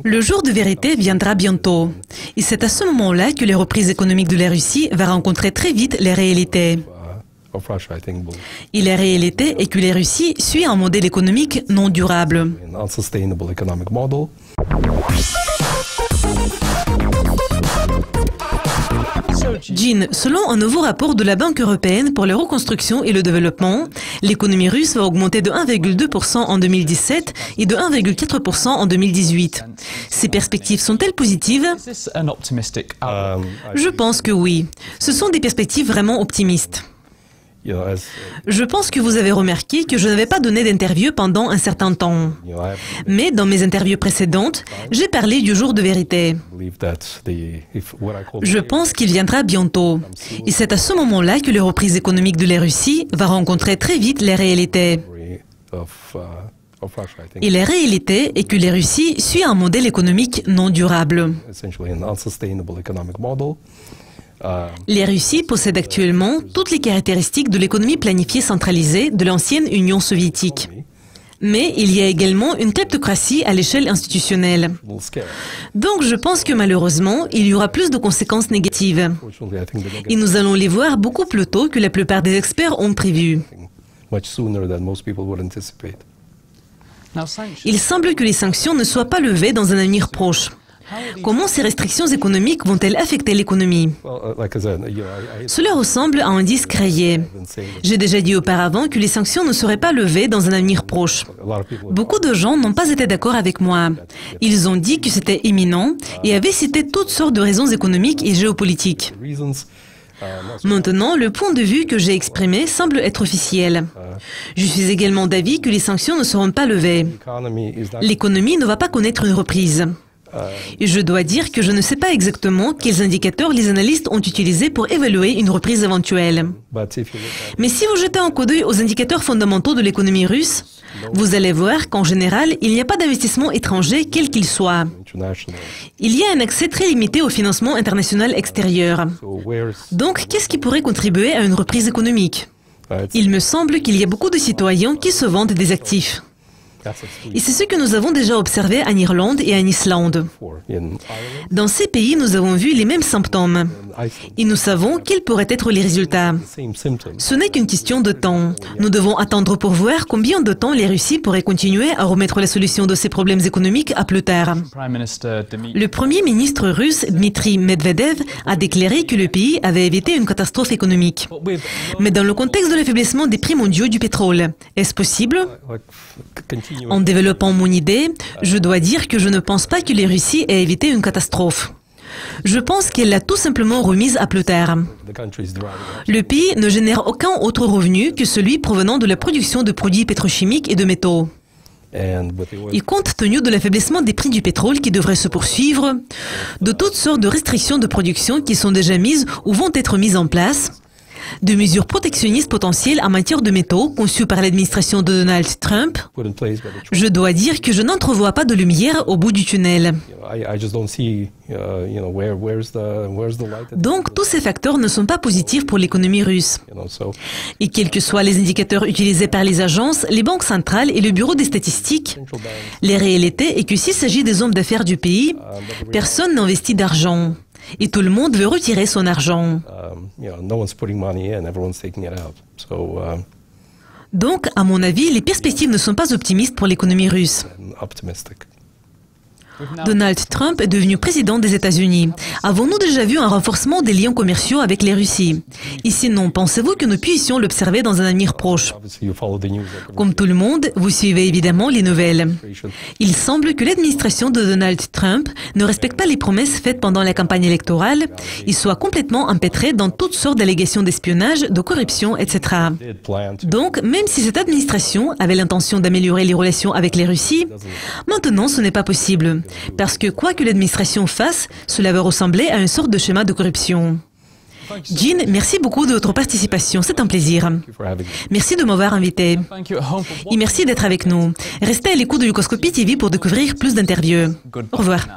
Le jour de vérité viendra bientôt. Et c'est à ce moment-là que les reprises économiques de la Russie va rencontrer très vite les réalités. Et la réalité est que la Russie suit un modèle économique non durable. Jean, selon un nouveau rapport de la Banque européenne pour la reconstruction et le développement, l'économie russe va augmenter de 1,2% en 2017 et de 1,4% en 2018. Ces perspectives sont-elles positives? Je pense que oui. Ce sont des perspectives vraiment optimistes. Je pense que vous avez remarqué que je n'avais pas donné d'interview pendant un certain temps. Mais dans mes interviews précédentes, j'ai parlé du jour de vérité. Je pense qu'il viendra bientôt. Et c'est à ce moment-là que la reprise économique de la Russie va rencontrer très vite les réalités. Et la réalité est que la Russie suit un modèle économique non durable. La Russie possède actuellement toutes les caractéristiques de l'économie planifiée centralisée de l'ancienne Union soviétique. Mais il y a également une kleptocratie à l'échelle institutionnelle. Donc je pense que malheureusement, il y aura plus de conséquences négatives. Et nous allons les voir beaucoup plus tôt que la plupart des experts ont prévu. Il semble que les sanctions ne soient pas levées dans un avenir proche. Comment ces restrictions économiques vont-elles affecter l'économie? Cela ressemble à un disque rayé. J'ai déjà dit auparavant que les sanctions ne seraient pas levées dans un avenir proche. Beaucoup de gens n'ont pas été d'accord avec moi. Ils ont dit que c'était imminent et avaient cité toutes sortes de raisons économiques et géopolitiques. Maintenant, le point de vue que j'ai exprimé semble être officiel. Je suis également d'avis que les sanctions ne seront pas levées. L'économie ne va pas connaître une reprise. Et je dois dire que je ne sais pas exactement quels indicateurs les analystes ont utilisés pour évaluer une reprise éventuelle. Mais si vous jetez un coup d'œil aux indicateurs fondamentaux de l'économie russe, vous allez voir qu'en général, il n'y a pas d'investissement étranger, quel qu'il soit. Il y a un accès très limité au financement international extérieur. Donc, qu'est-ce qui pourrait contribuer à une reprise économique? Il me semble qu'il y a beaucoup de citoyens qui se vendent des actifs. Et c'est ce que nous avons déjà observé en Irlande et en Islande. Dans ces pays, nous avons vu les mêmes symptômes. Et nous savons quels pourraient être les résultats. Ce n'est qu'une question de temps. Nous devons attendre pour voir combien de temps les Russes pourraient continuer à remettre la solution de ces problèmes économiques à plus tard. Le Premier ministre russe, Dmitry Medvedev, a déclaré que le pays avait évité une catastrophe économique. Mais dans le contexte de l'affaiblissement des prix mondiaux du pétrole, est-ce possible? En développant mon idée, je dois dire que je ne pense pas que les Russes aient évité une catastrophe. Je pense qu'elle l'a tout simplement remise à plus tard. Le pays ne génère aucun autre revenu que celui provenant de la production de produits pétrochimiques et de métaux. Et compte tenu de l'affaiblissement des prix du pétrole qui devrait se poursuivre, de toutes sortes de restrictions de production qui sont déjà mises ou vont être mises en place, de mesures protectionnistes potentielles en matière de métaux conçues par l'administration de Donald Trump, je dois dire que je n'entrevois pas de lumière au bout du tunnel. Donc, tous ces facteurs ne sont pas positifs pour l'économie russe. Et quels que soient les indicateurs utilisés par les agences, les banques centrales et le bureau des statistiques, la réalité est que s'il s'agit des hommes d'affaires du pays, personne n'investit d'argent. Et tout le monde veut retirer son argent. Donc, à mon avis, les perspectives ne sont pas optimistes pour l'économie russe. Donald Trump est devenu président des États-Unis. Avons-nous déjà vu un renforcement des liens commerciaux avec les Russies? Et sinon, pensez-vous que nous puissions l'observer dans un avenir proche? Comme tout le monde, vous suivez évidemment les nouvelles. Il semble que l'administration de Donald Trump ne respecte pas les promesses faites pendant la campagne électorale et soit complètement empêtrée dans toutes sortes d'allégations d'espionnage, de corruption, etc. Donc, même si cette administration avait l'intention d'améliorer les relations avec les Russies, maintenant ce n'est pas possible. Parce que quoi que l'administration fasse, cela va ressembler à une sorte de schéma de corruption. Jean, merci beaucoup de votre participation, c'est un plaisir. Merci de m'avoir invité. Et merci d'être avec nous. Restez à l'écoute de Yukoscopie TV pour découvrir plus d'interviews. Au revoir.